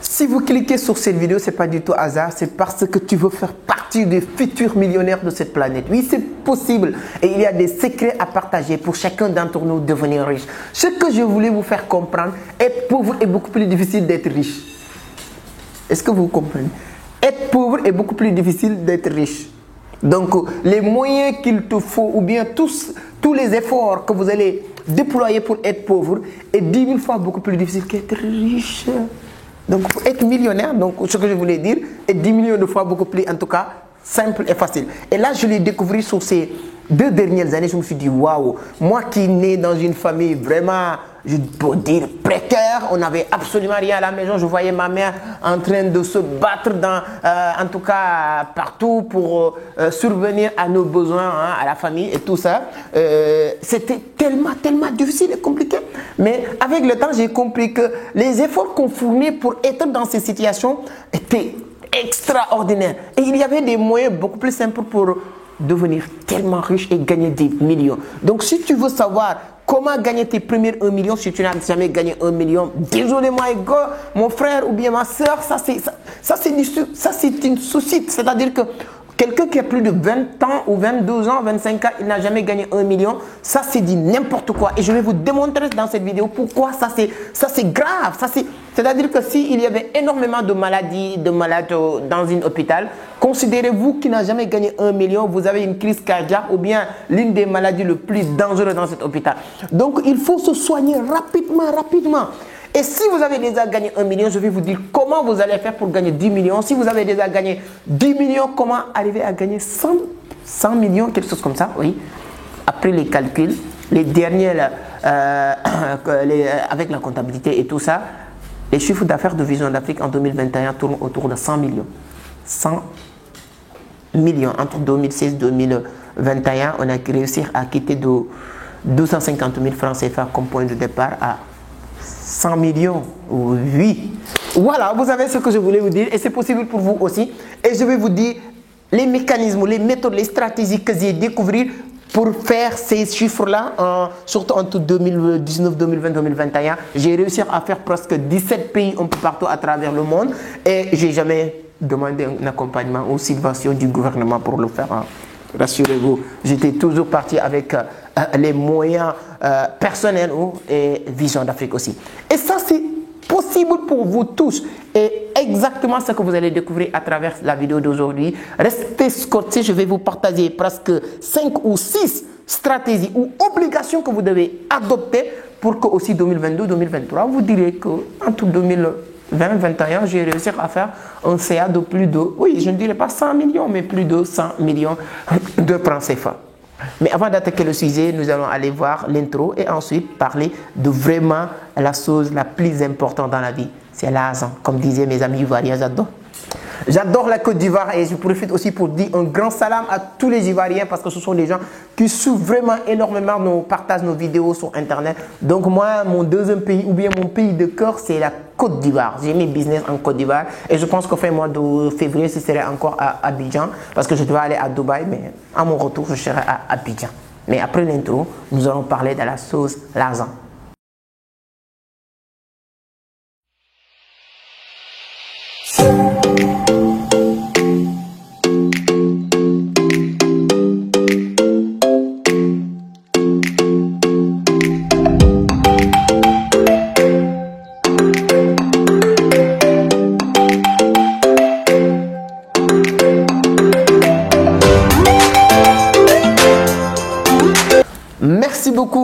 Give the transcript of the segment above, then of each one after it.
Si vous cliquez sur cette vidéo, ce n'est pas du tout hasard, c'est parce que tu veux faire partie des futurs millionnaires de cette planète. Oui, c'est possible et il y a des secrets à partager pour chacun d'entre nous devenir riche. Ce que je voulais vous faire comprendre, être pauvre est beaucoup plus difficile d'être riche. Est-ce que vous comprenez? Être pauvre est beaucoup plus difficile d'être riche. Donc, les moyens qu'il te faut ou bien tous les efforts que vous allez déployer pour être pauvre est 10 000 fois beaucoup plus difficile qu'être riche. Donc, pour être millionnaire, donc ce que je voulais dire, est 10 millions de fois beaucoup plus, en tout cas, simple et facile. Et là, je l'ai découvert sur ces 2 dernières années. Je me suis dit, waouh, moi qui né dans une famille vraiment, je peux dire, précaire, on n'avait absolument rien à la maison. Je voyais ma mère en train de se battre, en tout cas, partout pour survenir à nos besoins, hein, à la famille et tout ça. C'était tellement difficile et compliqué. Mais avec le temps, j'ai compris que les efforts qu'on fournit pour être dans ces situations étaient extraordinaires. Et il y avait des moyens beaucoup plus simples pour devenir tellement riche et gagner des millions. Donc, si tu veux savoir comment gagner tes premiers 1 million, si tu n'as jamais gagné 1 million, désolé moi, mon frère ou bien ma soeur, ça c'est une souci. C'est-à-dire que quelqu'un qui a plus de 20 ans ou 22 ans, 25 ans, il n'a jamais gagné 1 million, ça c'est dit n'importe quoi. Et je vais vous démontrer dans cette vidéo pourquoi ça c'est grave. C'est-à-dire que s'il y avait énormément de malades dans un hôpital, considérez-vous qui n'a jamais gagné 1 million, vous avez une crise cardiaque ou bien l'une des maladies les plus dangereuses dans cet hôpital. Donc il faut se soigner rapidement. Et si vous avez déjà gagné 1 million, je vais vous dire comment vous allez faire pour gagner 10 millions. Si vous avez déjà gagné 10 millions, comment arriver à gagner 100 millions, quelque chose comme ça, oui. Après les calculs, les derniers, avec la comptabilité et tout ça, les chiffres d'affaires de Vision d'Afrique en 2021 tournent autour de 100 millions. 100 millions. Entre 2016 et 2021, on a réussi à quitter de 250 000 francs CFA comme point de départ à 100 millions, oui. Voilà, vous savez ce que je voulais vous dire et c'est possible pour vous aussi. Et je vais vous dire les mécanismes, les méthodes, les stratégies que j'ai découvertes pour faire ces chiffres-là, surtout entre 2019, 2020, 2021. J'ai réussi à faire presque 17 pays un peu partout à travers le monde et j'ai jamais demandé un accompagnement ou subvention du gouvernement pour le faire. Rassurez-vous, j'étais toujours parti avec les moyens personnels et Vision d'Afrique aussi. Et ça, c'est possible pour vous tous. Et exactement ce que vous allez découvrir à travers la vidéo d'aujourd'hui. Restez scotchés, je vais vous partager presque 5 ou 6 stratégies ou obligations que vous devez adopter pour que aussi 2022-2023, vous direz qu'entre 2020-2021, j'ai réussi à faire un CA de plus de, oui, je ne dirais pas 100 millions, mais plus de 100 millions de francs CFA. Mais avant d'attaquer le sujet, nous allons aller voir l'intro et ensuite parler de vraiment la chose la plus importante dans la vie. C'est l'argent. Comme disaient mes amis ivoiriens, j'adore. J'adore la Côte d'Ivoire et je profite aussi pour dire un grand salam à tous les Ivoiriens parce que ce sont des gens qui suivent vraiment énormément, nous partagent nos vidéos sur Internet. Donc moi, mon deuxième pays ou bien mon pays de cœur, c'est la Côte d'Ivoire. J'ai mes business en Côte d'Ivoire et je pense qu'au fin mois de février, ce serait encore à Abidjan parce que je dois aller à Dubaï, mais à mon retour, je serai à Abidjan. Mais après l'intro, nous allons parler de la sauce l'argent.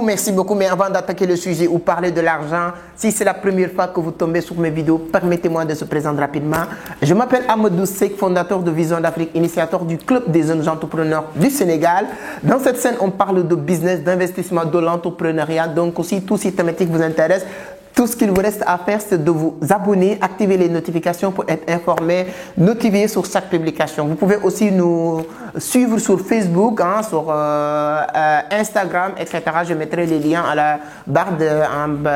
Merci beaucoup. Mais avant d'attaquer le sujet ou parler de l'argent, si c'est la première fois que vous tombez sur mes vidéos, permettez-moi de se présenter rapidement. Je m'appelle Amadou Seck, fondateur de Vision d'Afrique, initiateur du Club des jeunes entrepreneurs du Sénégal. Dans cette scène, on parle de business, d'investissement, de l'entrepreneuriat. Donc aussi, tous ces thématiques vous intéressent. Tout ce qu'il vous reste à faire, c'est de vous abonner, activer les notifications pour être informé, notifié sur chaque publication. Vous pouvez aussi nous suivre sur Facebook, hein, sur Instagram, etc. Je mettrai les liens à la barre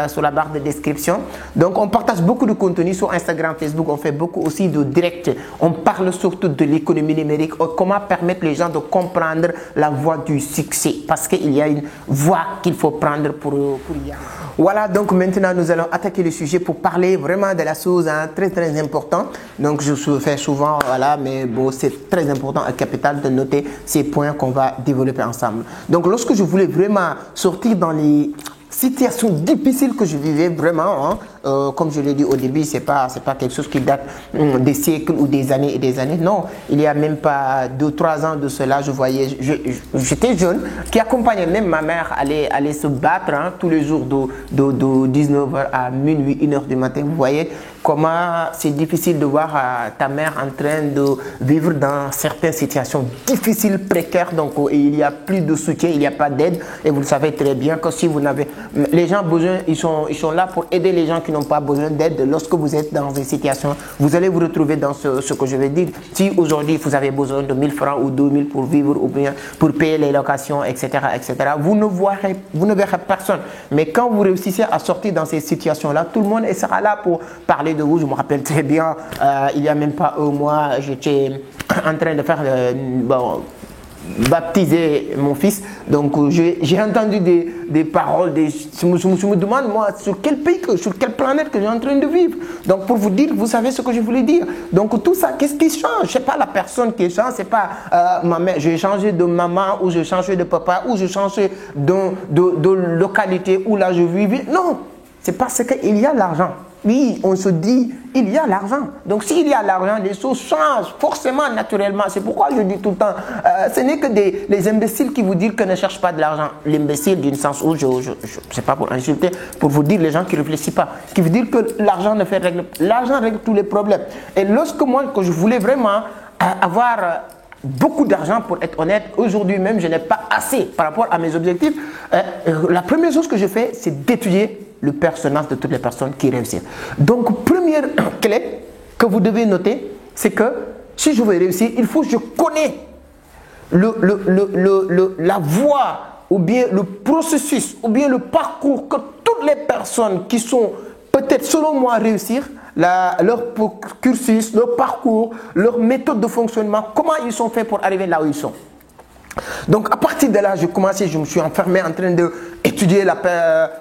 sur la barre de description. Donc, on partage beaucoup de contenu sur Instagram, Facebook. On fait beaucoup aussi de direct. On parle surtout de l'économie numérique, comment permettre les gens de comprendre la voie du succès. Parce qu'il y a une voie qu'il faut prendre pour y aller. Voilà, donc maintenant nous allons attaquer le sujet pour parler vraiment de la chose très très importante. Donc je fais souvent, voilà, mais bon, c'est très important et capital de noter ces points qu'on va développer ensemble. Donc lorsque je voulais vraiment sortir dans les situation difficile que je vivais vraiment, comme je l'ai dit au début, c'est pas quelque chose qui date des siècles ou des années et des années. Non, il y a même pas 2-3 ans de cela, je voyais, j'étais jeune, qui accompagnait même ma mère aller se battre tous les jours de 19h à minuit, 1h du matin. Vous voyez comment c'est difficile de voir ta mère en train de vivre dans certaines situations difficiles, précaires. Donc il n'y a plus de soutien, il n'y a pas d'aide. Et vous le savez très bien que si vous n'avez... Les gens besoin, ils sont là pour aider les gens qui n'ont pas besoin d'aide. Lorsque vous êtes dans une situation, vous allez vous retrouver dans ce que je vais dire. Si aujourd'hui vous avez besoin de 1000 francs ou 2000 pour vivre ou bien pour payer les locations, etc., vous ne verrez personne. Mais quand vous réussissez à sortir dans ces situations-là, tout le monde sera là pour parler de vous. Je me rappelle très bien, il n'y a même pas un mois, j'étais en train de faire baptiser mon fils. Donc j'ai entendu des paroles, je me demande moi sur quel pays, sur quelle planète que j'ai en train de vivre. Donc pour vous dire, vous savez ce que je voulais dire. Donc tout ça, qu'est-ce qui change? C'est pas la personne qui change, c'est pas ma mère, j'ai changé de maman ou j'ai changé de papa ou j'ai changé de localité où là je vivais. Non, c'est parce qu'il y a l'argent. Oui, on se dit, il y a l'argent. Donc, s'il y a l'argent, les choses changent forcément, naturellement. C'est pourquoi je dis tout le temps, ce n'est que les imbéciles qui vous disent que ne cherchent pas de l'argent. L'imbécile, d'une sens où, je sais pas pour insulter, pour vous dire les gens qui ne réfléchissent pas, qui vous dire que l'argent ne fait règle. L'argent règle tous les problèmes. Et lorsque moi, que je voulais vraiment avoir beaucoup d'argent, pour être honnête, aujourd'hui même, je n'ai pas assez par rapport à mes objectifs. La première chose que je fais, c'est d'étudier le personnage de toutes les personnes qui réussissent. Donc, première clé que vous devez noter, c'est que si je veux réussir, il faut que je connais la voie ou bien le processus ou bien le parcours que toutes les personnes qui sont peut-être selon moi réussir, leur cursus, leur parcours, leur méthode de fonctionnement, comment ils sont faits pour arriver là où ils sont. Donc à partir de là, je me suis enfermé en train d'étudier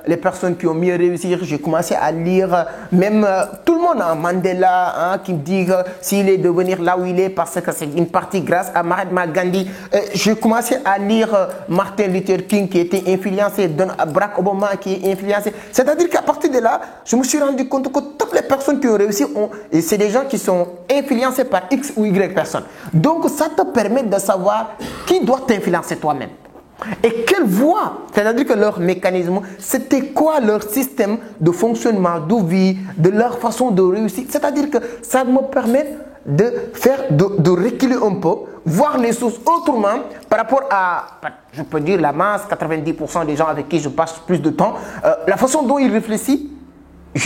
les personnes qui ont mieux réussi. J'ai commencé à lire même tout le monde, Mandela, qui me dit s'il est devenir là où il est parce que c'est une partie grâce à Mahatma Gandhi. J'ai commencé à lire Martin Luther King qui était influencé, Barack Obama qui est influencé. C'est-à-dire qu'à partir de là, je me suis rendu compte que toutes les personnes qui ont réussi, c'est des gens qui sont influencés par X ou Y personnes. Donc ça te permet de savoir qui doit t'influencer toi-même. Et quelle voie, c'est-à-dire que leur mécanisme, c'était quoi leur système de fonctionnement, de vie, de leur façon de réussir. C'est-à-dire que ça me permet de reculer un peu, voir les choses autrement par rapport à, je peux dire la masse, 90% des gens avec qui je passe plus de temps, la façon dont ils réfléchissent.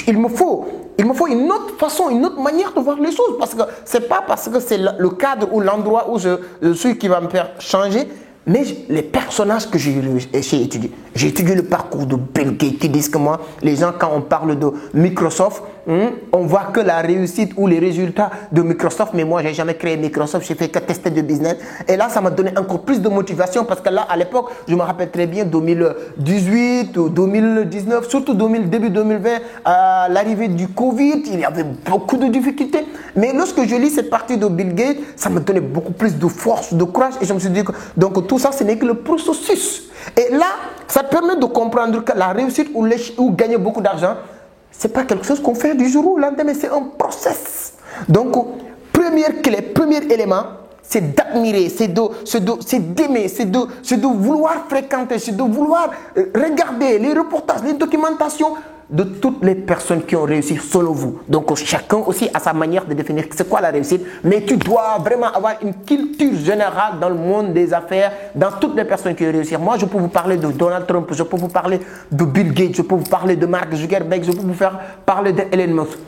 Il me faut une autre façon, une autre manière de voir les choses. Parce que c'est pas parce que c'est le cadre ou l'endroit où je suis qui va me faire changer. Mais les personnages que j'ai étudiés. J'ai étudié le parcours de Bill Gates qui disent que moi, les gens, quand on parle de Microsoft, on voit que la réussite ou les résultats de Microsoft. Mais moi, j'ai jamais créé Microsoft, j'ai fait que tester de business. Et là, ça m'a donné encore plus de motivation parce que là, à l'époque, je me rappelle très bien, 2018 ou 2019, surtout début 2020, à l'arrivée du Covid, il y avait beaucoup de difficultés. Mais lorsque je lis cette partie de Bill Gates, ça me donnait beaucoup plus de force, de courage. Et je me suis dit que, donc tout ça, ce n'est que le processus. Et là, ça permet de comprendre que la réussite ou gagner beaucoup d'argent, ce n'est pas quelque chose qu'on fait du jour au lendemain, mais c'est un process. Donc, première clé, premier élément, c'est d'admirer, c'est d'aimer, c'est de vouloir fréquenter, c'est de vouloir regarder les reportages, les documentations de toutes les personnes qui ont réussi selon vous. Donc chacun aussi a sa manière de définir c'est quoi la réussite, mais tu dois vraiment avoir une culture générale dans le monde des affaires, dans toutes les personnes qui ont réussi. Moi, je peux vous parler de Donald Trump, je peux vous parler de Bill Gates, je peux vous parler de Mark Zuckerberg, je peux vous faire parler de Elon Musk.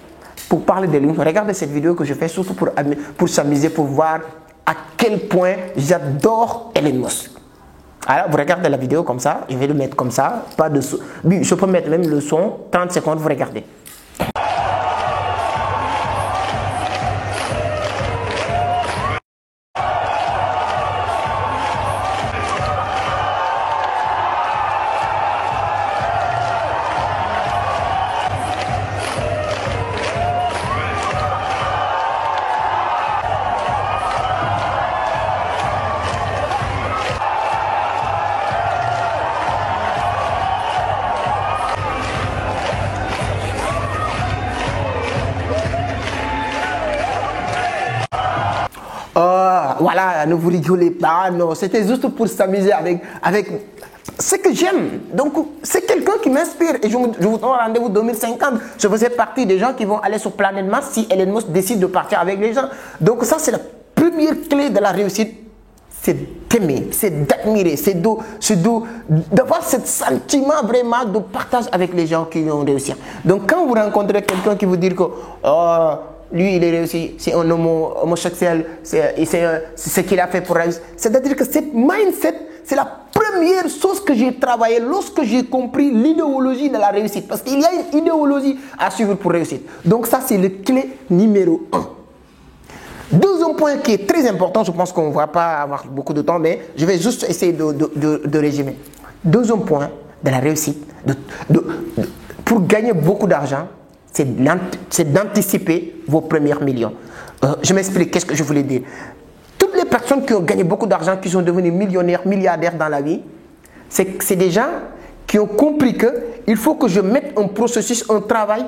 Pour parler d'Elon Musk, regardez cette vidéo que je fais surtout pour s'amuser, pour voir à quel point j'adore Elon Musk. Alors, vous regardez la vidéo comme ça, je vais le mettre comme ça, pas de son. Je peux mettre même le son, 30 secondes, vous regardez. voilà, ne vous rigolez pas, non, c'était juste pour s'amuser avec ce que j'aime. Donc, c'est quelqu'un qui m'inspire. Et je vous donne rendez-vous 2050. Je faisais partie des gens qui vont aller sur Planète Mars si Elon Musk décide de partir avec les gens. Donc, ça, c'est la première clé de la réussite. C'est d'aimer, c'est d'admirer, c'est d'avoir ce sentiment vraiment de partage avec les gens qui ont réussi. Donc, quand vous rencontrez quelqu'un qui vous dit que lui, il est réussi, c'est un homosexuel, c'est ce qu'il a fait pour réussir. C'est-à-dire que cette mindset, c'est la première chose que j'ai travaillé lorsque j'ai compris l'idéologie de la réussite. Parce qu'il y a une idéologie à suivre pour réussir. Donc ça, c'est la clé numéro 1. Deuxième point qui est très important, je pense qu'on ne va pas avoir beaucoup de temps, mais je vais juste essayer de résumer. Deuxième point de la réussite, pour gagner beaucoup d'argent, c'est d'anticiper vos premiers millions. Je m'explique, qu'est-ce que je voulais dire. Toutes les personnes qui ont gagné beaucoup d'argent, qui sont devenues millionnaires, milliardaires dans la vie, c'est des gens qui ont compris qu'il faut que je mette un processus, un travail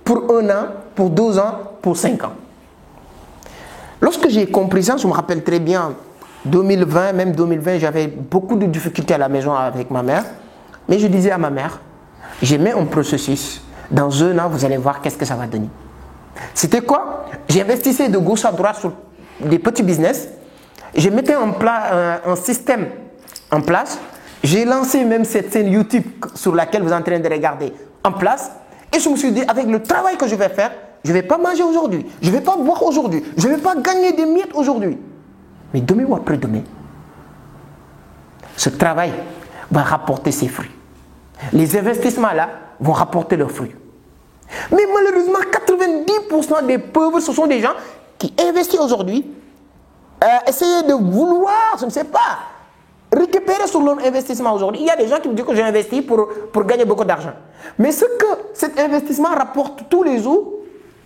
pour 1 an, pour 2 ans, pour 5 ans. Lorsque j'ai compris ça, je me rappelle très bien, 2020, même 2020, j'avais beaucoup de difficultés à la maison avec ma mère. Mais je disais à ma mère, j'ai mis un processus. Dans 1 an, vous allez voir qu'est-ce que ça va donner. C'était quoi? J'investissais de gauche à droite sur des petits business. Je mettais un système en place. J'ai lancé même cette chaîne YouTube sur laquelle vous êtes en train de regarder en place. Et je me suis dit, avec le travail que je vais faire, je ne vais pas manger aujourd'hui. Je ne vais pas boire aujourd'hui. Je ne vais pas gagner des miettes aujourd'hui. Mais demain ou après-demain, ce travail va rapporter ses fruits. Les investissements là vont rapporter leurs fruits. Mais malheureusement, 90% des pauvres, ce sont des gens qui investissent aujourd'hui, essayent de vouloir, je ne sais pas, récupérer sur leur investissement aujourd'hui. Il y a des gens qui me disent que j'ai investi pour gagner beaucoup d'argent. Mais ce que cet investissement rapporte tous les jours,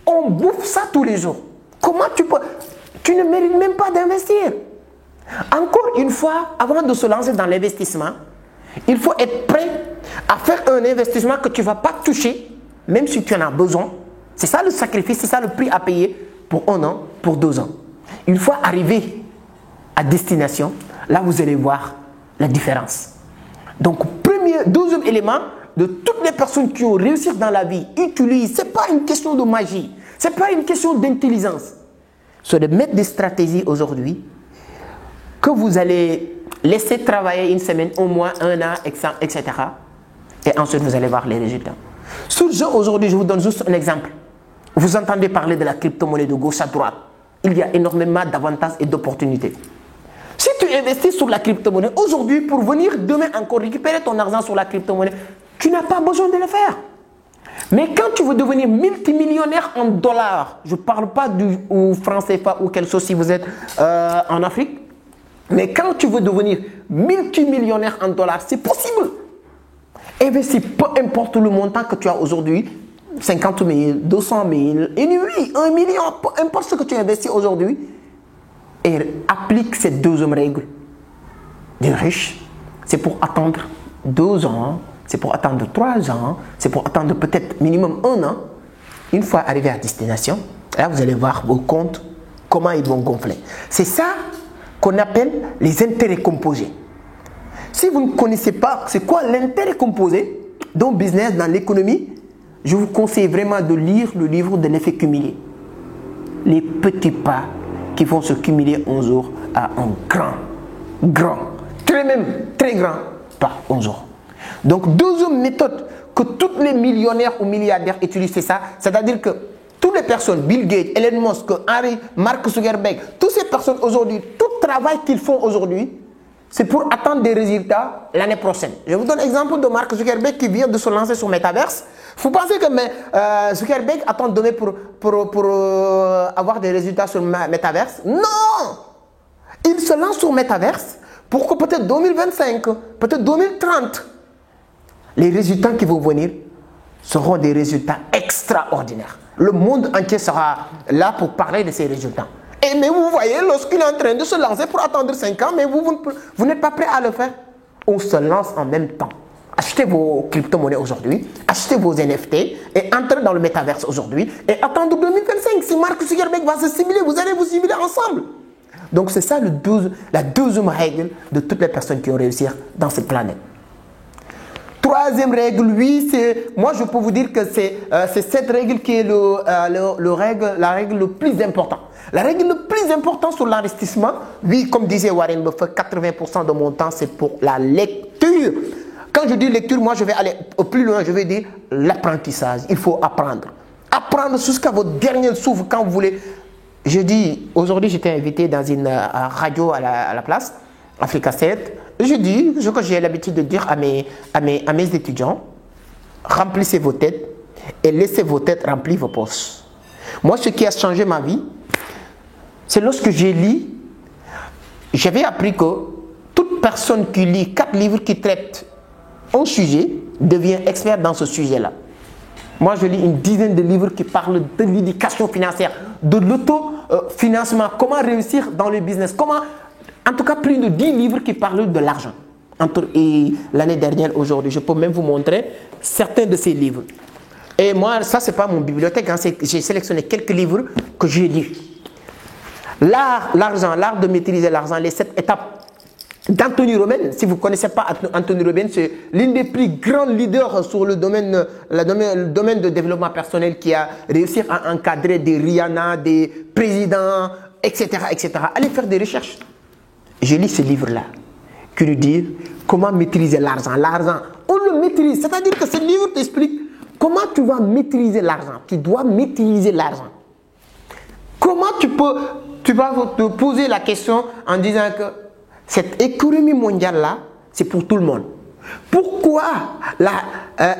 on bouffe ça tous les jours. Comment tu peux... Tu ne mérites même pas d'investir. Encore une fois, avant de se lancer dans l'investissement, il faut être prêt à faire un investissement que tu ne vas pas toucher, même si tu en as besoin. C'est ça le sacrifice, c'est ça le prix à payer pour 1 an, pour 2 ans. Une fois arrivé à destination, là vous allez voir la différence. Donc, deuxième élément, de toutes les personnes qui ont réussi dans la vie, utilisent, ce n'est pas une question de magie, ce n'est pas une question d'intelligence. C'est de mettre des stratégies aujourd'hui que vous allez laisser travailler 1 semaine, au moins 1 an, etc. Et ensuite, vous allez voir les résultats. Sur ce, aujourd'hui, je vous donne juste un exemple. Vous entendez parler de la crypto-monnaie de gauche à droite. Il y a énormément d'avantages et d'opportunités. Si tu investis sur la crypto-monnaie aujourd'hui, pour venir demain encore récupérer ton argent sur la crypto-monnaie, tu n'as pas besoin de le faire. Mais quand tu veux devenir multimillionnaire en dollars, je ne parle pas du franc CFA ou quelque chose si vous êtes en Afrique, mais quand tu veux devenir multimillionnaire en dollars, c'est possible. Investis peu importe le montant que tu as aujourd'hui, 50 000, 200 000, une nuit, 1 million, peu importe ce que tu investis aujourd'hui, et applique cette deuxième règle des riches. C'est pour attendre 2 ans, c'est pour attendre 3 ans, c'est pour attendre peut-être minimum 1 an. Une fois arrivé à destination, là vous allez voir vos comptes, comment ils vont gonfler. C'est ça qu'on appelle les intérêts composés. Si vous ne connaissez pas c'est quoi l'intérêt composé dans le business, dans l'économie, je vous conseille vraiment de lire le livre de l'effet cumulé. Les petits pas qui vont se cumuler un jour à un grand, très grand pas un jour. Donc, deuxième méthode que tous les millionnaires ou milliardaires utilisent, c'est ça. C'est-à-dire que toutes les personnes, Bill Gates, Elon Musk, Mark Zuckerberg, toutes ces personnes aujourd'hui, tout travail qu'ils font aujourd'hui, c'est pour attendre des résultats l'année prochaine. Je vous donne l'exemple de Mark Zuckerberg qui vient de se lancer sur Metaverse. Vous pensez que Zuckerberg attend demain pour avoir des résultats sur Metaverse? Non! Il se lance sur Metaverse pour que peut-être 2025, peut-être 2030, les résultats qui vont venir seront des résultats extraordinaires. Le monde entier sera là pour parler de ces résultats. Mais vous voyez, lorsqu'il est en train de se lancer pour attendre 5 ans, mais vous n'êtes pas prêt à le faire. On se lance en même temps. Achetez vos crypto-monnaies aujourd'hui, achetez vos NFT et entrez dans le métaverse aujourd'hui et attendez 2025. Si Mark Zuckerberg va se simuler, vous allez vous simuler ensemble. Donc c'est ça la deuxième règle de toutes les personnes qui ont réussi dans cette planète. Troisième règle, oui, moi je peux vous dire que c'est cette règle qui est la règle le plus importante. La règle le plus importante sur l'investissement, oui, comme disait Warren Buffett, 80% de mon temps c'est pour la lecture. Quand je dis lecture, moi je vais aller au plus loin, je vais dire l'apprentissage. Il faut apprendre. Apprendre jusqu'à votre dernier souffle quand vous voulez. Je dis, aujourd'hui j'étais invité dans une radio à la place, Africa 7. Je dis, ce que j'ai l'habitude de dire à mes étudiants, remplissez vos têtes et laissez vos têtes remplir vos poches. Moi, ce qui a changé ma vie, c'est lorsque j'ai lu, j'avais appris que toute personne qui lit 4 livres qui traitent un sujet devient expert dans ce sujet-là. Moi, je lis une dizaine de livres qui parlent de l'éducation financière, de l'autofinancement, comment réussir dans le business, en tout cas, plus de 10 livres qui parlent de l'argent. Et l'année dernière, aujourd'hui, je peux même vous montrer certains de ces livres. Et moi, ça, ce n'est pas mon bibliothèque. Hein, j'ai sélectionné quelques livres que j'ai lus. L'argent, l'art de maîtriser l'argent, les 7 étapes d'Anthony Robbins. Si vous ne connaissez pas Anthony Robbins, c'est l'un des plus grands leaders sur le domaine de développement personnel qui a réussi à encadrer des Rihanna, des présidents, etc., etc. Allez faire des recherches. Je lis ce livre-là qui nous dit comment maîtriser l'argent. L'argent, on le maîtrise. C'est-à-dire que ce livre t'explique comment tu vas maîtriser l'argent. Tu dois maîtriser l'argent. Comment tu vas te poser la question en disant que cette économie mondiale-là, c'est pour tout le monde. Pourquoi la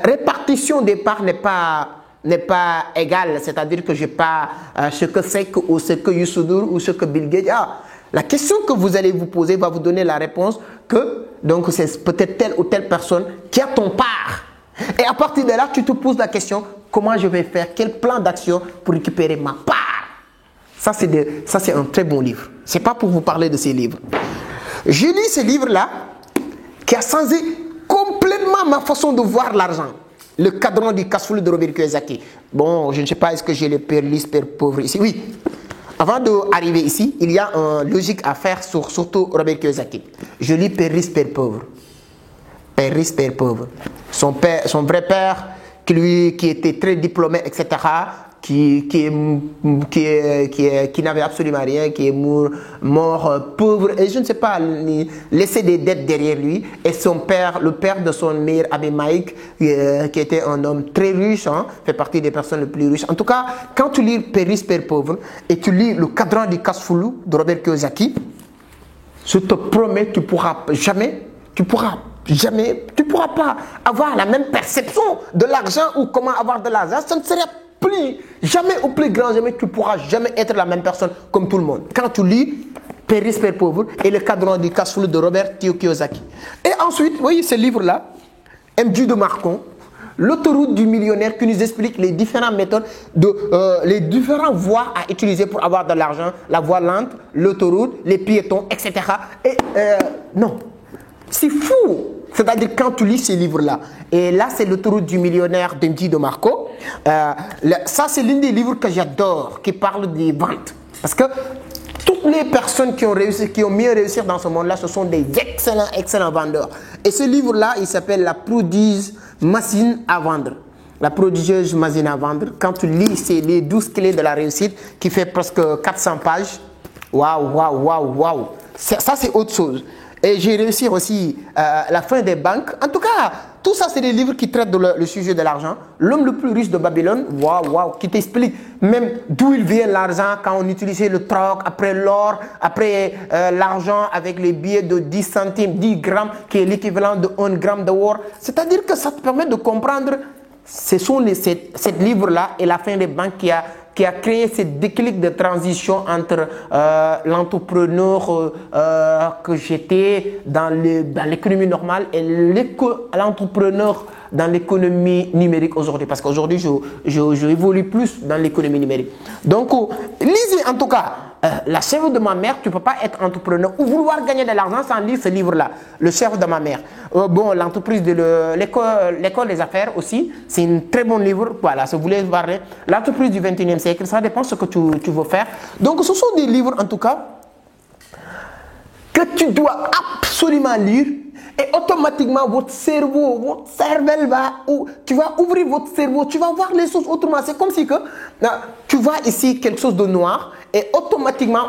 répartition des parts n'est pas égale? C'est-à-dire que je n'ai pas ce que Seck ou ce que Youssou ou ce que Bill Gates a. La question que vous allez vous poser va vous donner la réponse que donc c'est peut-être telle ou telle personne qui a ton part. Et à partir de là, tu te poses la question, comment je vais faire? Quel plan d'action pour récupérer ma part? Ça, c'est un très bon livre. Ce n'est pas pour vous parler de ces livres. J'ai lu ce livre-là qui a changé complètement ma façon de voir l'argent. Le cadran du cash-flow de Robert Kiyosaki. Bon, je ne sais pas, est-ce que j'ai les pères riches, pères pauvres ici? Oui. Avant d'arriver ici, il y a une logique à faire sur surtout Robert Kiyosaki. Je lis Père riche, Père pauvre. Père riche, Père pauvre. Son vrai père, qui était très diplômé, etc., qui n'avait absolument rien, qui est mort pauvre, et je ne sais pas, laissé des dettes derrière lui. Et son père, le père de son meilleur ami Mike, qui était un homme très riche, hein, fait partie des personnes les plus riches. En tout cas, quand tu lis Père riche, Père pauvre, et tu lis le cadran du cash-flow de Robert Kiyosaki, je te promets, tu pourras pas avoir la même perception de l'argent ou comment avoir de l'argent. Ça ne serait plus, jamais au plus grand, jamais tu pourras jamais être la même personne comme tout le monde. Quand tu lis Père riche, Père pauvre et le cadran du cash-flow de Robert Kiyosaki. Et ensuite, vous voyez ce livre-là, MJ de Marcon, l'autoroute du millionnaire, qui nous explique les différentes méthodes, les différentes voies à utiliser pour avoir de l'argent, la voie lente, l'autoroute, les piétons, etc. Et non, c'est fou. C'est-à-dire quand tu lis ces livres-là, et là c'est l'autoroute du millionnaire d'MJ de Marco, ça c'est l'un des livres que j'adore, qui parle des ventes. Parce que toutes les personnes qui ont mieux réussi dans ce monde-là, ce sont des excellents vendeurs. Et ce livre-là, il s'appelle La prodigieuse machine à vendre. La prodigieuse machine à vendre. Quand tu lis, c'est les 12 clés de la réussite, qui fait presque 400 pages. Waouh. Ça c'est autre chose. Et j'ai réussi aussi la fin des banques. En tout cas, tout ça, c'est des livres qui traitent le sujet de l'argent. L'homme le plus riche de Babylone, qui t'explique même d'où il vient l'argent quand on utilisait le troc, après l'or, après l'argent avec les billets de 10 centimes, 10 grammes, qui est l'équivalent de 1 gramme d'or. C'est-à-dire que ça te permet de comprendre, ce sont ces livres-là et la fin des banques qui a créé ce déclic de transition entre l'entrepreneur que j'étais dans l'économie normale et l'entrepreneur dans l'économie numérique aujourd'hui. Parce qu'aujourd'hui, je évolue plus dans l'économie numérique. Donc, lisez en tout cas La chèvre de ma mère. Tu ne peux pas être entrepreneur ou vouloir gagner de l'argent sans lire ce livre-là, Le chèvre de ma mère. Bon, l'entreprise de l'école des affaires aussi, c'est un très bon livre. Voilà, si vous voulez voir l'entreprise du 21e siècle, ça dépend de ce que tu veux faire. Donc, ce sont des livres en tout cas que tu dois absolument lire. Et automatiquement, votre cerveau, votre cervelle va, ou tu vas ouvrir votre cerveau, tu vas voir les choses autrement. C'est comme si que tu vois ici quelque chose de noir et automatiquement,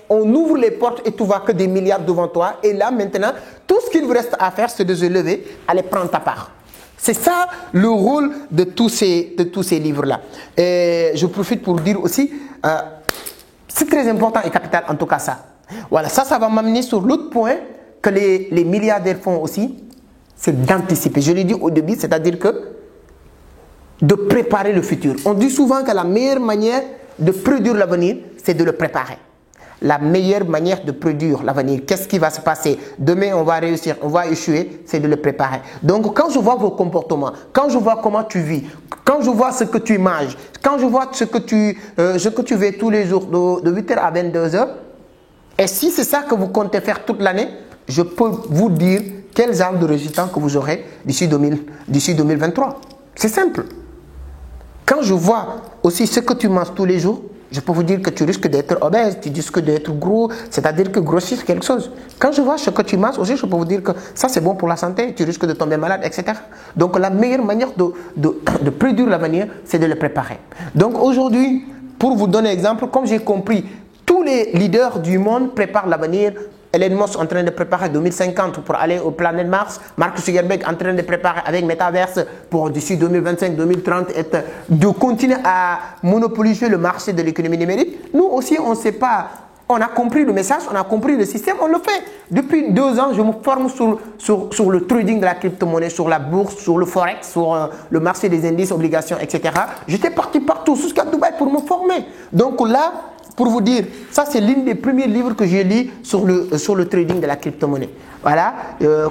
on ouvre les portes et tu vois que des milliards devant toi. Et là, maintenant, tout ce qu'il vous reste à faire, c'est de se lever, aller prendre ta part. C'est ça le rôle de tous ces livres-là. Et je profite pour dire aussi, c'est très important et capital en tout cas ça. Voilà, ça va m'amener sur l'autre point que les milliardaires font aussi, c'est d'anticiper. Je l'ai dit au début, c'est-à-dire que de préparer le futur. On dit souvent que la meilleure manière de produire l'avenir, c'est de le préparer. La meilleure manière de produire l'avenir, qu'est-ce qui va se passer? Demain, on va réussir, on va échouer, c'est de le préparer. Donc, quand je vois vos comportements, quand je vois comment tu vis, quand je vois ce que tu manges, quand je vois ce que tu fais tous les jours de 8h à 22h, et si c'est ça que vous comptez faire toute l'année, je peux vous dire quel genre de résultats que vous aurez d'ici 2023. C'est simple. Quand je vois aussi ce que tu manges tous les jours, je peux vous dire que tu risques d'être obèse, tu risques d'être gros, c'est-à-dire que grossir quelque chose. Quand je vois ce que tu manges aussi, je peux vous dire que ça c'est bon pour la santé, tu risques de tomber malade, etc. Donc la meilleure manière de produire l'avenir, c'est de le préparer. Donc aujourd'hui, pour vous donner un exemple, comme j'ai compris, tous les leaders du monde préparent l'avenir. Elon Musk en train de préparer 2050 pour aller au planète Mars. Mark Zuckerberg en train de préparer avec Metaverse pour d'ici 2025-2030 de continuer à monopoliser le marché de l'économie numérique. Nous aussi, on ne sait pas. On a compris le message, on a compris le système, on le fait. Depuis 2 ans, je me forme sur le trading de la crypto-monnaie, sur la bourse, sur le forex, sur le marché des indices, obligations, etc. J'étais parti partout jusqu'à Dubaï pour me former. Donc là, pour vous dire, ça c'est l'un des premiers livres que j'ai lu sur le trading de la crypto-monnaie. Voilà,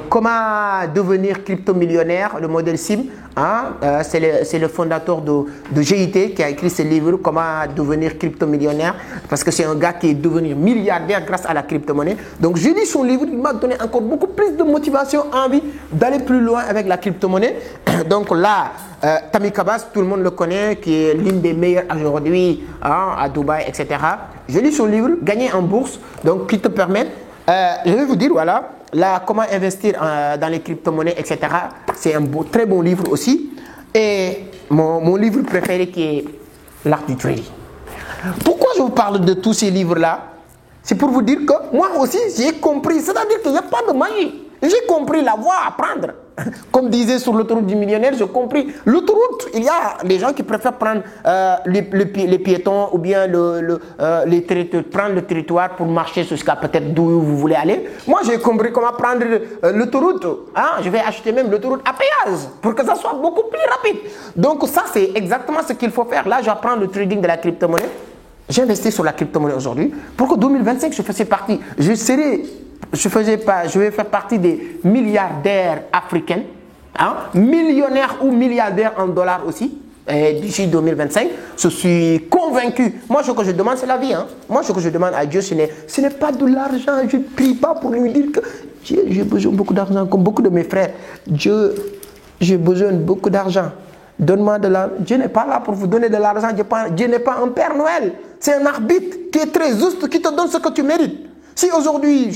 comment devenir crypto-millionnaire, le modèle SIM. Hein, c'est le fondateur de GIT qui a écrit ce livre, comment devenir crypto-millionnaire, parce que c'est un gars qui est devenu milliardaire grâce à la crypto-monnaie. Donc j'ai lu son livre, il m'a donné encore beaucoup plus de motivation, envie d'aller plus loin avec la crypto-monnaie. Donc là, Tammy Kabas, tout le monde le connaît, qui est l'une des meilleures aujourd'hui à Dubaï, etc. J'ai lu son livre, Gagner en bourse, donc qui te permet, je vais vous dire, voilà, là, comment investir dans les crypto-monnaies, etc. C'est un très bon livre aussi. Et mon livre préféré qui est L'Art du Trading. Pourquoi je vous parle de tous ces livres-là? C'est pour vous dire que moi aussi, j'ai compris. C'est-à-dire qu'il n'y a pas de magie. J'ai compris la voie à prendre. Comme disait sur l'autoroute du millionnaire, j'ai compris. L'autoroute, il y a des gens qui préfèrent prendre les piétons ou bien prendre le territoire pour marcher jusqu'à peut-être d'où vous voulez aller. Moi, j'ai compris comment prendre l'autoroute. Hein? Je vais acheter même l'autoroute à péage pour que ça soit beaucoup plus rapide. Donc ça, c'est exactement ce qu'il faut faire. Là, j'apprends le trading de la crypto-monnaie. J'investis sur la crypto-monnaie aujourd'hui pour que 2025, je fasse partie. Je vais faire partie des milliardaires africains, hein, millionnaires ou milliardaires en dollars aussi, d'ici 2025. Je suis convaincu. Moi, ce que je demande, c'est la vie. Hein. Moi, ce que je demande à Dieu, ce n'est pas de l'argent. Je ne prie pas pour lui dire que j'ai besoin de beaucoup d'argent, comme beaucoup de mes frères. Dieu, j'ai besoin de beaucoup d'argent. Donne-moi de l'argent. Dieu n'est pas là pour vous donner de l'argent. Dieu n'est pas un Père Noël. C'est un arbitre qui est très juste, qui te donne ce que tu mérites. Si aujourd'hui,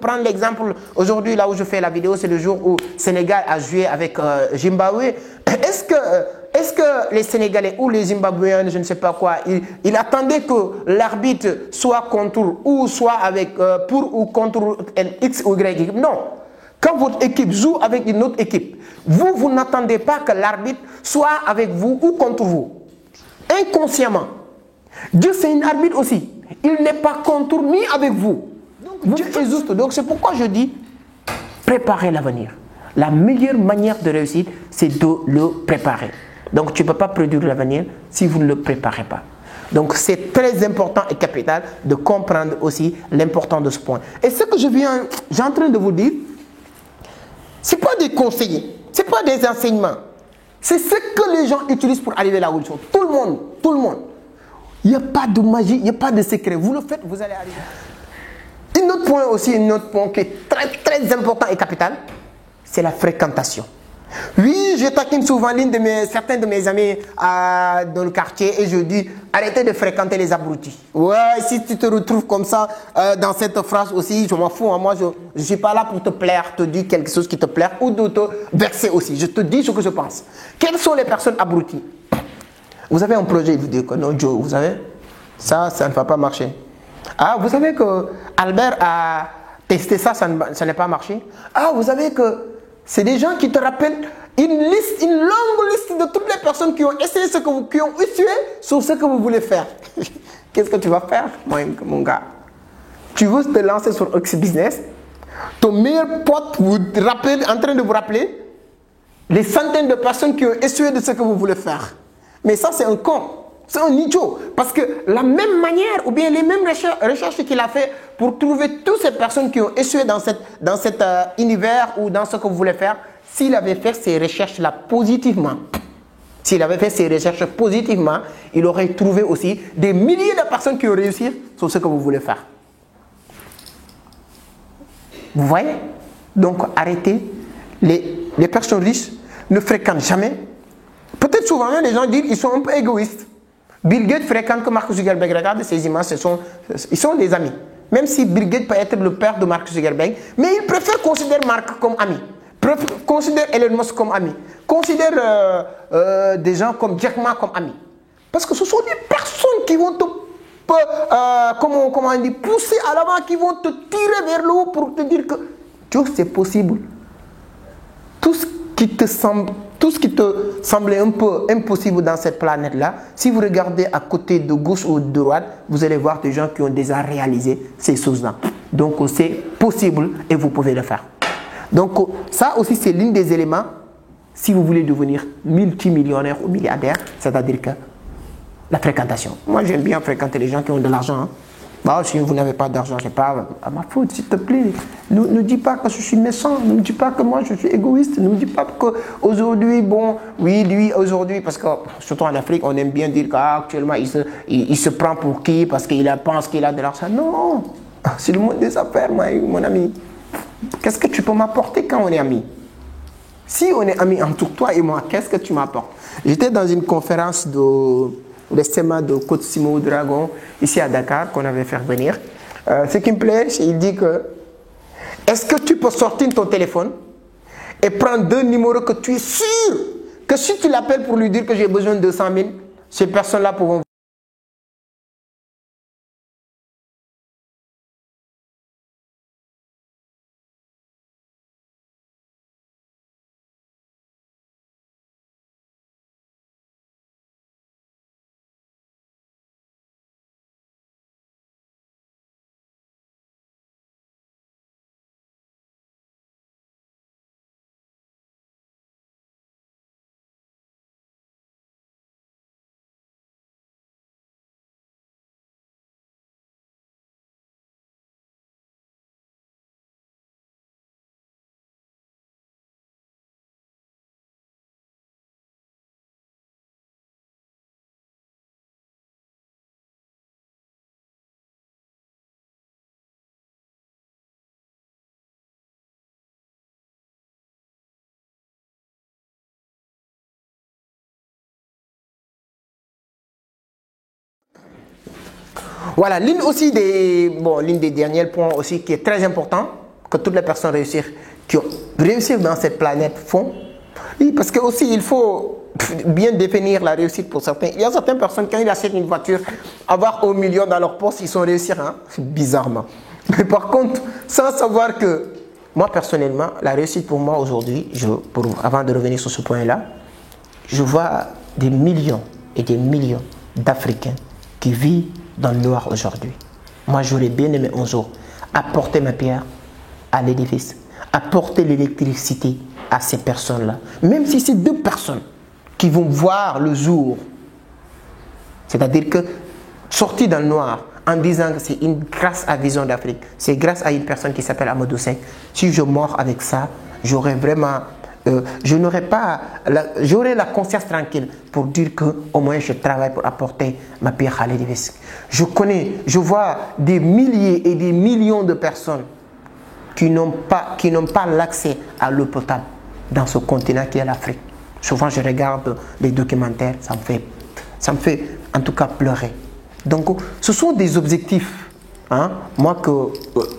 prends l'exemple, aujourd'hui là où je fais la vidéo, c'est le jour où Sénégal a joué avec Zimbabwe. Est-ce que les Sénégalais ou les Zimbabwéens, je ne sais pas quoi, ils attendaient que l'arbitre soit contre ou soit avec pour ou contre X ou Y équipe? Non. Quand votre équipe joue avec une autre équipe, vous n'attendez pas que l'arbitre soit avec vous ou contre vous. Inconsciemment. Dieu, c'est un arbitre aussi. Il n'est pas contre ni avec vous. Dieu est juste. Donc c'est pourquoi je dis préparer l'avenir. La meilleure manière de réussir, c'est de le préparer. Donc tu ne peux pas produire l'avenir si vous ne le préparez pas. Donc c'est très important et capital de comprendre aussi l'importance de ce point. Et ce que j'ai en train de vous dire, ce n'est pas des conseils, ce n'est pas des enseignements. C'est ce que les gens utilisent pour arriver là où ils sont. Tout le monde. Il n'y a pas de magie, il n'y a pas de secret. Vous le faites, vous allez arriver. Un autre point aussi, qui est très très important et capital, c'est la fréquentation. Oui, je taquine souvent certains de mes amis dans le quartier et je dis arrêtez de fréquenter les abrutis. Ouais, si tu te retrouves comme ça dans cette phrase aussi, je m'en fous. Hein, moi, je ne suis pas là pour te plaire, te dire quelque chose qui te plaît ou de te vexer aussi. Je te dis ce que je pense. Quelles sont les personnes abruties? Vous avez un projet, vous dites que non, Joe, vous savez, ça ne va pas marcher. Ah, vous savez que Albert a testé ça, ça n'a pas marché. Ah, vous savez que c'est des gens qui te rappellent une longue liste de toutes les personnes qui ont essayé qui ont échoué sur ce que vous voulez faire. Qu'est-ce que tu vas faire, mon gars? Tu veux te lancer sur Ox Business? Ton meilleur pote en train de vous rappeler les centaines de personnes qui ont échoué de ce que vous voulez faire. Mais ça, c'est un con. C'est un idiot. Parce que la même manière ou bien les mêmes recherches qu'il a fait pour trouver toutes ces personnes qui ont échoué dans cet univers ou dans ce que vous voulez faire, s'il avait fait ces recherches-là positivement, il aurait trouvé aussi des milliers de personnes qui ont réussi sur ce que vous voulez faire. Vous voyez? Donc, arrêtez. Les personnes riches ne fréquentent jamais. Peut-être souvent, les gens disent qu'ils sont un peu égoïstes. Bill Gates fréquente que Mark Zuckerberg. Regarde ces images, ils sont des amis. Même si Bill Gates peut être le père de Mark Zuckerberg, mais il préfère considérer Mark comme ami. Considère Elon Musk comme ami. Considère des gens comme Jack Ma comme ami. Parce que ce sont des personnes qui vont te pousser à l'avant, qui vont te tirer vers le haut pour te dire que c'est possible. Tout ce qui te semblait un peu impossible dans cette planète-là, si vous regardez à côté de gauche ou de droite, vous allez voir des gens qui ont déjà réalisé ces choses-là. Donc, c'est possible et vous pouvez le faire. Donc, ça aussi, c'est l'un des éléments si vous voulez devenir multimillionnaire ou milliardaire, c'est-à-dire que la fréquentation. Moi, j'aime bien fréquenter les gens qui ont de l'argent. Hein. Bah, si vous n'avez pas d'argent, c'est pas à ma faute, s'il te plaît. Ne dis pas que je suis méchant, ne dis pas que moi je suis égoïste, ne dis pas qu'aujourd'hui, bon, oui, lui, aujourd'hui, parce que surtout en Afrique, on aime bien dire qu'actuellement, il se prend pour qui, parce qu'il pense qu'il a de l'argent. Non, c'est le monde des affaires, mon ami. Qu'est-ce que tu peux m'apporter quand on est amis? Si on est amis entre toi et moi, qu'est-ce que tu m'apportes? J'étais dans une conférence le SEMA de Côte Simo Dragon, ici à Dakar, qu'on avait fait venir. Ce qui me plaît, il dit que est-ce que tu peux sortir ton téléphone et prendre deux numéros que tu es sûr que si tu l'appelles pour lui dire que j'ai besoin de 200 000, ces personnes-là pourront. Voilà, l'une des derniers points aussi qui est très important, que toutes les personnes qui ont réussi dans cette planète font. Oui, parce que aussi il faut bien définir la réussite pour certains. Il y a certaines personnes, quand ils achètent une voiture, avoir 1 million dans leur poste, ils sont réussis, hein, bizarrement. Mais par contre, sans savoir que, moi personnellement, la réussite pour moi aujourd'hui, avant de revenir sur ce point-là, je vois des millions et des millions d'Africains qui vivent dans le noir aujourd'hui. Moi, j'aurais bien aimé un jour apporter ma pierre à l'édifice, apporter l'électricité à ces personnes-là. Même si c'est 2 personnes qui vont voir le jour, c'est-à-dire que sortir dans le noir en disant que c'est grâce à Vision d'Afrique, c'est grâce à une personne qui s'appelle Amadou Seck. Si je mors avec ça, j'aurais vraiment... j'aurai la conscience tranquille pour dire que au moins je travaille pour apporter ma pierre à l'édifice. Je vois des milliers et des millions de personnes qui n'ont pas l'accès à l'eau potable. dans ce continent qui est l'Afrique. Souvent, je regarde les documentaires, ça me fait en tout cas pleurer. Donc, ce sont des objectifs, hein, moi,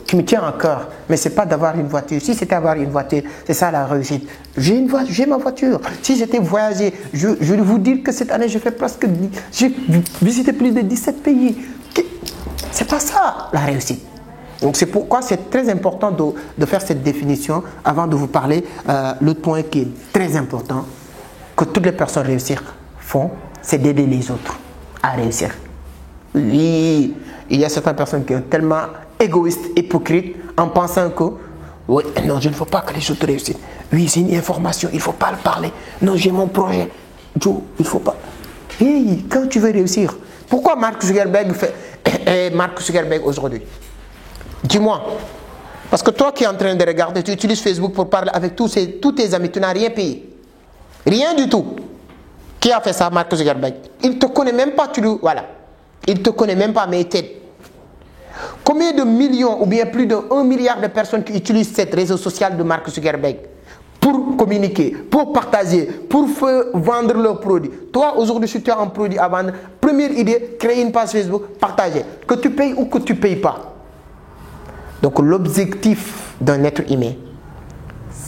qui me tient à cœur. Mais ce n'est pas d'avoir une voiture. Si c'était avoir une voiture, c'est ça la réussite. J'ai ma voiture. Si j'étais voyager, je vais vous dire que cette année, j'ai visité plus de 17 pays. C'est pas ça la réussite. Donc c'est pourquoi c'est très important de faire cette définition avant de vous parler. L'autre point qui est très important, que toutes les personnes font, c'est d'aider les autres à réussir. Oui, il y a certaines personnes qui sont tellement égoïstes, hypocrites, en pensant que oui, non, je ne veux pas que les autres réussissent. Oui, c'est une information, il ne faut pas le parler. Non, j'ai mon projet. Joe, il ne faut pas. Oui, quand tu veux réussir, pourquoi Mark Zuckerberg fait Mark Zuckerberg aujourd'hui? Dis-moi. Parce que toi qui es en train de regarder, tu utilises Facebook pour parler avec tous tes amis, tu n'as rien payé. Rien du tout. Qui a fait ça, Mark Zuckerberg? Il ne te connaît même pas, voilà. Il ne te connaît même pas, mais il t'aide. Combien de millions ou bien plus de 1 milliard de personnes qui utilisent cette réseau social de Mark Zuckerberg pour communiquer, pour partager, pour vendre leurs produits? Toi, aujourd'hui, si tu as un produit à vendre, première idée, créer une page Facebook, partager. Que tu payes ou que tu ne payes pas. Donc, l'objectif d'un être humain,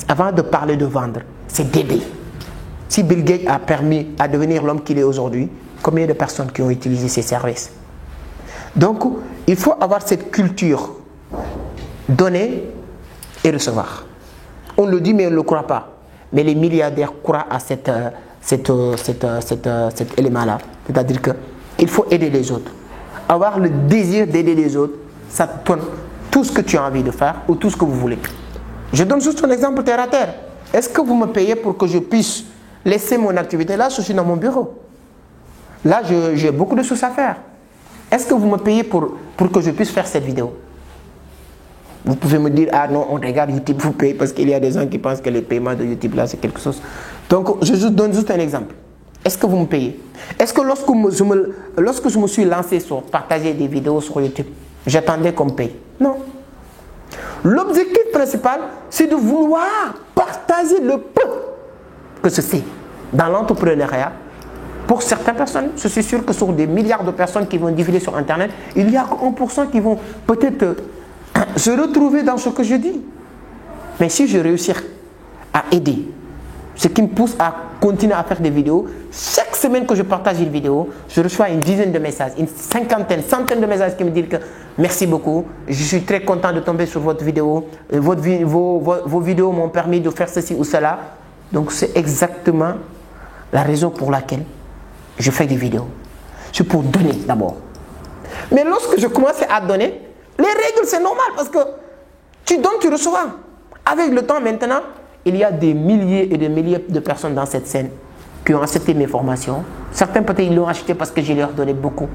avant de parler de vendre, c'est d'aider. Si Bill Gates a permis à devenir l'homme qu'il est aujourd'hui, combien de personnes qui ont utilisé ses services? Donc, il faut avoir cette culture, donner et recevoir. On le dit, mais on ne le croit pas. Mais les milliardaires croient à cet élément-là. C'est-à-dire qu'il faut aider les autres. Avoir le désir d'aider les autres, ça te donne tout ce que tu as envie de faire ou tout ce que vous voulez. Je donne juste un exemple terre à terre. Est-ce que vous me payez pour que je puisse laisser mon activité? Là, je suis dans mon bureau. Là, j'ai beaucoup de choses à faire. Est-ce que vous me payez pour que je puisse faire cette vidéo? Vous pouvez me dire, ah non, on regarde YouTube, vous payez, parce qu'il y a des gens qui pensent que les paiements de YouTube, là, c'est quelque chose. Donc, je donne juste un exemple. Est-ce que vous me payez? Est-ce que lorsque je me suis lancé sur partager des vidéos sur YouTube, j'attendais qu'on me paye? Non. L'objectif principal, c'est de vouloir partager le peu que ceci. Dans l'entrepreneuriat, pour certaines personnes, je suis sûr que sur des milliards de personnes qui vont diffuser sur Internet, il y a 1% qui vont peut-être se retrouver dans ce que je dis. Mais si je réussis à aider, ce qui me pousse à continuer à faire des vidéos, chaque semaine que je partage une vidéo, je reçois une dizaine de messages, une cinquantaine, centaine de messages qui me disent que merci beaucoup, je suis très content de tomber sur votre vidéo, vos vidéos m'ont permis de faire ceci ou cela. Donc c'est exactement la raison pour laquelle je fais des vidéos. C'est pour donner d'abord. Mais lorsque je commence à donner, les règles c'est normal parce que tu donnes, tu reçois. Avec le temps maintenant, il y a des milliers et des milliers de personnes dans cette scène qui ont accepté mes formations. Certains peut-être ils l'ont acheté parce que je leur donnais beaucoup.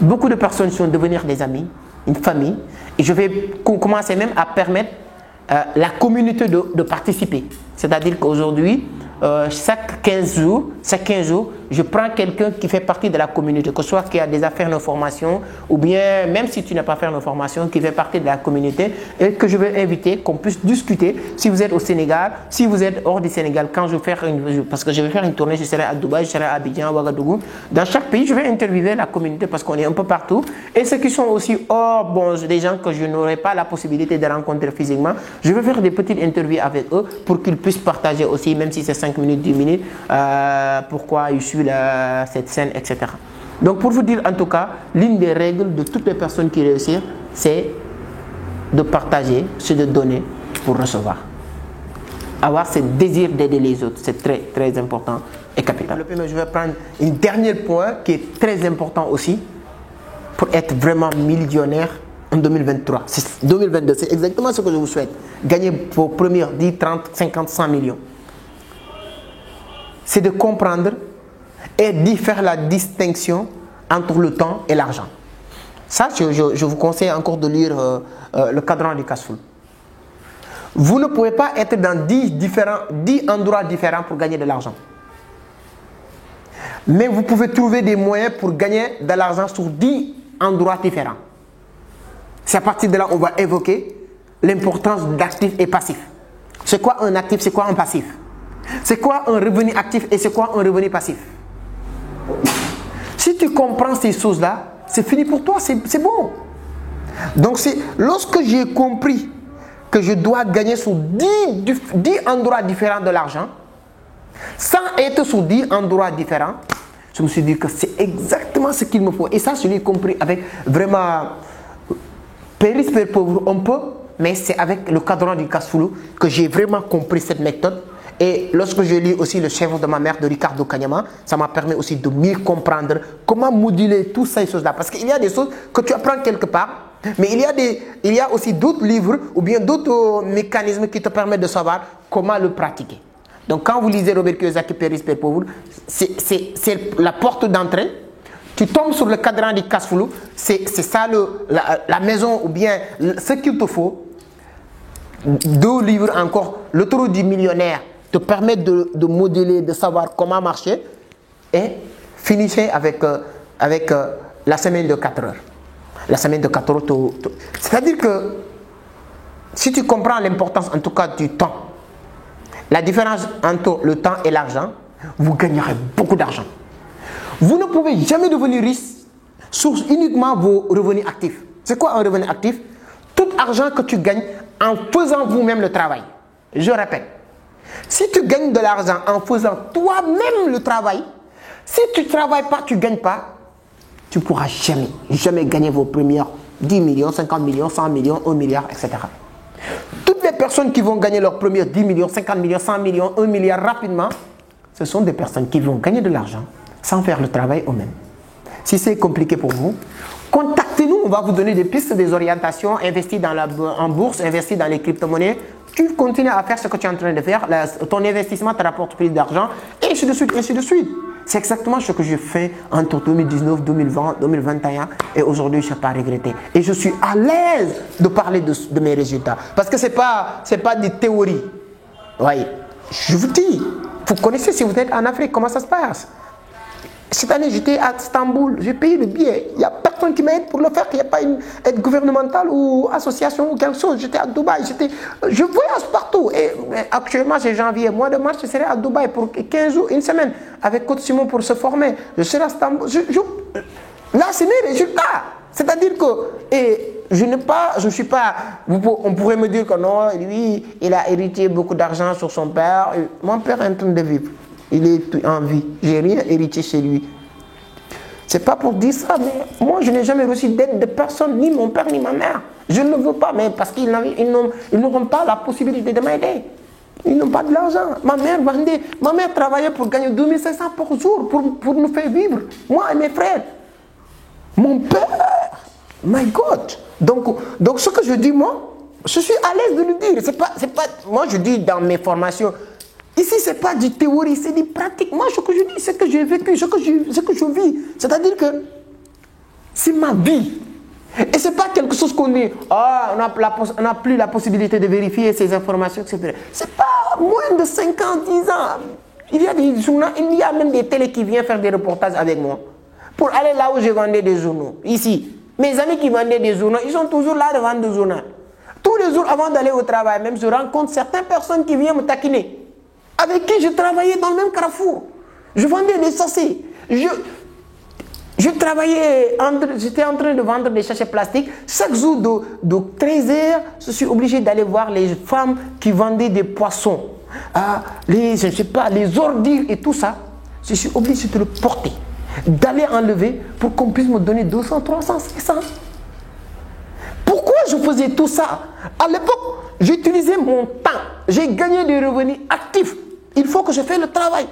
Beaucoup de personnes sont devenir des amis, une famille. Et je vais commencer même à permettre la communauté de participer. C'est-à-dire qu'aujourd'hui, chaque 15 jours, je prends quelqu'un qui fait partie de la communauté, que ce soit qui a déjà fait nos formations, ou bien même si tu n'as pas fait nos formations, qui fait partie de la communauté, et que je vais inviter, qu'on puisse discuter. Si vous êtes au Sénégal, si vous êtes hors du Sénégal, quand je vais faire parce que je vais faire une tournée, je serai à Dubaï, je serai à Abidjan, à Ouagadougou. Dans chaque pays, je vais interviewer la communauté parce qu'on est un peu partout. Et ceux qui sont aussi hors, des gens que je n'aurai pas la possibilité de rencontrer physiquement, je vais faire des petites interviews avec eux pour qu'ils puissent partager aussi, même si c'est 5 minutes, 10 minutes, pourquoi ils suivent cette scène, etc. Donc pour vous dire en tout cas, l'une des règles de toutes les personnes qui réussissent, c'est de partager, c'est de donner pour recevoir. Avoir ce désir d'aider les autres, c'est très très important et capital. Je vais prendre un dernier point qui est très important aussi pour être vraiment millionnaire en 2023. 2022, c'est exactement ce que je vous souhaite. Gagner vos premières 10, 30, 50, 100 millions. C'est de comprendre et d'y faire la distinction entre le temps et l'argent. Ça, je vous conseille encore de lire le cadran du cash flow. Vous ne pouvez pas être dans 10 endroits différents pour gagner de l'argent. Mais vous pouvez trouver des moyens pour gagner de l'argent sur 10 endroits différents. C'est à partir de là qu'on va évoquer l'importance d'actifs et passifs. C'est quoi un actif, c'est quoi un passif? C'est quoi un revenu actif et c'est quoi un revenu passif? Si tu comprends ces choses-là, c'est fini pour toi, c'est bon. Donc, lorsque j'ai compris que je dois gagner sur 10 endroits différents de l'argent, sans être sur 10 endroits différents, je me suis dit que c'est exactement ce qu'il me faut. Et ça, je l'ai compris avec vraiment Père riche, Père pauvre, on peut, mais c'est avec le cadran du cash flow que j'ai vraiment compris cette méthode. Et lorsque je lis aussi Le chef de ma mère de Ricardo Kanyama, ça m'a permis aussi de mieux comprendre comment moduler toutes ces choses-là. Parce qu'il y a des choses que tu apprends quelque part, mais il y a aussi d'autres livres ou bien d'autres mécanismes qui te permettent de savoir comment le pratiquer. Donc quand vous lisez Robert Kiyosaki, Père riche, Père pauvre, c'est la porte d'entrée. Tu tombes sur le cadran du cash flow, c'est ça la maison ou bien ce qu'il te faut. 2 livres encore, L'autoroute du millionnaire te permet de modeler, de savoir comment marcher. Et finissez avec la semaine de 4 heures. La semaine de 4 heures, c'est-à-dire que si tu comprends l'importance en tout cas du temps, la différence entre le temps et l'argent, vous gagnerez beaucoup d'argent. Vous ne pouvez jamais devenir riche sur uniquement vos revenus actifs. C'est quoi un revenu actif? Tout argent que tu gagnes en faisant vous-même le travail. Je répète, si tu gagnes de l'argent en faisant toi-même le travail, si tu ne travailles pas, tu ne gagnes pas, tu ne pourras jamais gagner vos premières 10 millions, 50 millions, 100 millions, 1 milliard, etc. Toutes les personnes qui vont gagner leurs premières 10 millions, 50 millions, 100 millions, 1 milliard rapidement, ce sont des personnes qui vont gagner de l'argent sans faire le travail eux-mêmes. Si c'est compliqué pour vous, contactez-nous, on va vous donner des pistes, des orientations, investis en bourse, investis dans les crypto-monnaies. Tu continues à faire ce que tu es en train de faire, ton investissement te rapporte plus d'argent, et ainsi de suite, ainsi de suite. C'est exactement ce que je fais entre 2019, 2020, 2021 et aujourd'hui, je n'ai pas regretté. Et je suis à l'aise de parler de mes résultats. Parce que ce n'est pas des théories. Oui, je vous dis, vous connaissez si vous êtes en Afrique, comment ça se passe. Cette année, j'étais à Istanbul, j'ai payé le billet. Il n'y a personne qui m'aide pour le faire. Il n'y a pas une aide gouvernementale ou association ou quelque chose. J'étais à Dubaï, je voyage partout. Et actuellement, c'est janvier, mois de mars, je serai à Dubaï pour 15 jours, une semaine, avec Coach Simon pour se former. Je serai à Istanbul. Là, c'est mes résultats. C'est-à-dire que je ne suis pas... On pourrait me dire que non, lui, il a hérité beaucoup d'argent sur son père. Mon père est en train de vivre. Il est en vie. Je n'ai rien hérité chez lui. Ce n'est pas pour dire ça, mais moi, je n'ai jamais reçu d'aide de personne, ni mon père, ni ma mère. Je ne le veux pas, mais parce qu'ils n'auront pas la possibilité de m'aider. Ils n'ont pas de l'argent. Ma mère travaillait pour gagner 2500 par jour, pour nous faire vivre. Moi et mes frères. Mon père, my God. Donc ce que je dis, moi, je suis à l'aise de le dire. C'est pas, moi, je dis dans mes formations, ici, ce n'est pas du théorie, c'est du pratique. Moi, ce que je dis, c'est que j'ai vécu, ce que je vis. C'est-à-dire que c'est ma vie. Et ce n'est pas quelque chose qu'on dit, on n'a plus la possibilité de vérifier ces informations, etc. Ce n'est pas moins de 5 ans, 10 ans. Il y a des journaux, il y a même des télés qui viennent faire des reportages avec moi. Pour aller là où je vendais des journaux, ici. Mes amis qui vendaient des journaux, ils sont toujours là de vendre des journaux. Tous les jours avant d'aller au travail, même je rencontre certaines personnes qui viennent me taquiner. Avec qui je travaillais dans le même carrefour. Je vendais des sachets. Je travaillais, j'étais en train de vendre des sachets plastiques. Chaque jour de 13h, je suis obligé d'aller voir les femmes qui vendaient des poissons. Les ordures et tout ça. Je suis obligé de le porter, d'aller enlever pour qu'on puisse me donner 200, 300, 500. Pourquoi je faisais tout ça? À l'époque, j'utilisais mon temps. J'ai gagné des revenus actifs. Il faut que je fasse le travail.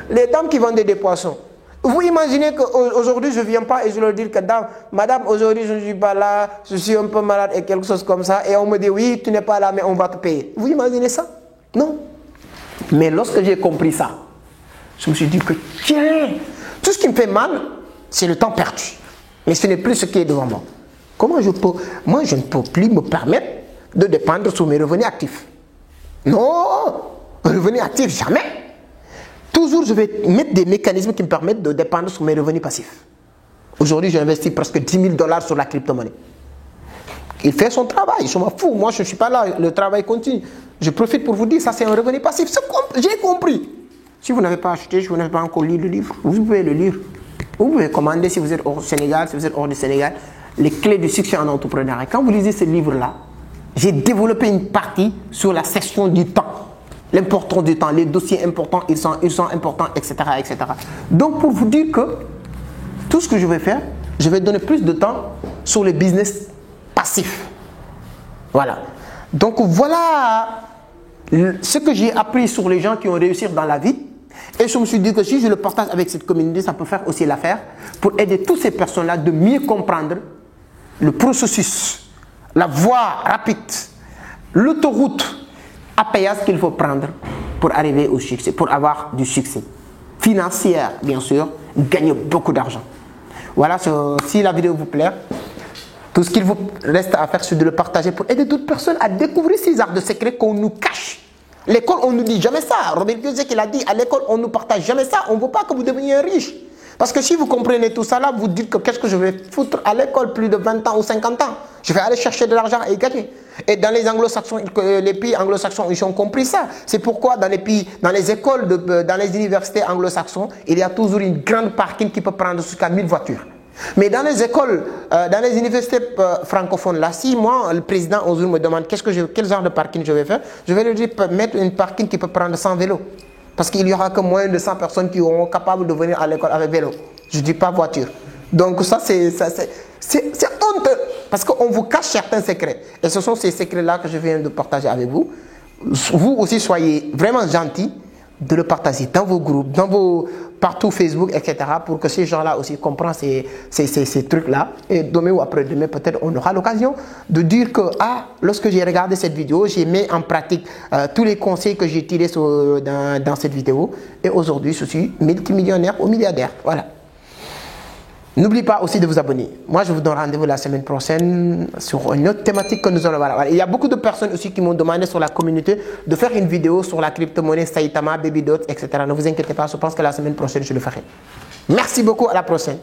Les dames qui vendaient des poissons. Vous imaginez qu'aujourd'hui, je ne viens pas et je leur dis que madame, aujourd'hui, je ne suis pas là, je suis un peu malade et quelque chose comme ça. Et on me dit, oui, tu n'es pas là, mais on va te payer. Vous imaginez ça? Non. Mais lorsque j'ai compris ça, je me suis dit que, tiens, tout ce qui me fait mal, c'est le temps perdu. Mais ce n'est plus ce qui est devant moi. Comment je peux... Moi, je ne peux plus me permettre de dépendre sur mes revenus actifs. Non! Revenus actifs, jamais. Toujours, je vais mettre des mécanismes qui me permettent de dépendre sur mes revenus passifs. Aujourd'hui, j'ai investi presque 10 000 $ sur la crypto-monnaie. Il fait son travail, je m'en fous. Moi, je ne suis pas là, le travail continue. Je profite pour vous dire, ça c'est un revenu passif. J'ai compris. Si vous n'avez pas acheté, si vous n'avez pas encore lu le livre, vous pouvez le lire. Vous pouvez commander si vous êtes hors Sénégal, si vous êtes hors du Sénégal, les clés du succès en entrepreneuriat. Quand vous lisez ce livre-là, j'ai développé une partie sur la section du temps. L'importance du temps, les dossiers importants, ils sont importants, etc., etc. Donc pour vous dire que tout ce que je vais faire, je vais donner plus de temps sur les business passifs. Voilà. Donc voilà ce que j'ai appris sur les gens qui ont réussi dans la vie. Et je me suis dit que si je le partage avec cette communauté, ça peut faire aussi l'affaire pour aider toutes ces personnes-là de mieux comprendre le processus, la voie rapide, l'autoroute à péage qu'il faut prendre pour arriver au succès, pour avoir du succès. Financier, bien sûr, gagner beaucoup d'argent. Voilà, si la vidéo vous plaît, tout ce qu'il vous reste à faire, c'est de le partager pour aider d'autres personnes à découvrir ces arts de secrets qu'on nous cache. L'école, on ne nous dit jamais ça. Robert Kiyosaki l'a dit, à l'école, on ne nous partage jamais ça. On ne veut pas que vous deveniez riche. Parce que si vous comprenez tout ça là, vous dites que qu'est-ce que je vais foutre à l'école plus de 20 ans ou 50 ans. Je vais aller chercher de l'argent et gagner. Et dans les anglo-saxons, les pays anglo-saxons, ils ont compris ça. C'est pourquoi dans les pays, dans les écoles, dans les universités anglo-saxons, il y a toujours une grande parking qui peut prendre jusqu'à 1000 voitures. Mais dans les écoles, dans les universités francophones, là, si moi, le président un jour me demande quel genre de parking je vais faire, je vais lui dire mettre une parking qui peut prendre 100 vélos. Parce qu'il n'y aura que moins de 100 personnes qui seront capables de venir à l'école avec vélo. Je ne dis pas voiture. Donc ça, c'est honteux. Parce qu'on vous cache certains secrets. Et ce sont ces secrets-là que je viens de partager avec vous. Vous aussi, soyez vraiment gentils de le partager dans vos groupes, partout Facebook, etc. pour que ces gens-là aussi comprennent ces trucs-là. Et demain ou après-demain, peut-être on aura l'occasion de dire que lorsque j'ai regardé cette vidéo, j'ai mis en pratique tous les conseils que j'ai tirés dans cette vidéo. Et aujourd'hui, je suis multimillionnaire ou milliardaire. Voilà. N'oubliez pas aussi de vous abonner. Moi, je vous donne rendez-vous la semaine prochaine sur une autre thématique que nous allons voir. Il y a beaucoup de personnes aussi qui m'ont demandé sur la communauté de faire une vidéo sur la crypto-monnaie Saitama, Babydot, etc. Ne vous inquiétez pas, je pense que la semaine prochaine, je le ferai. Merci beaucoup, à la prochaine.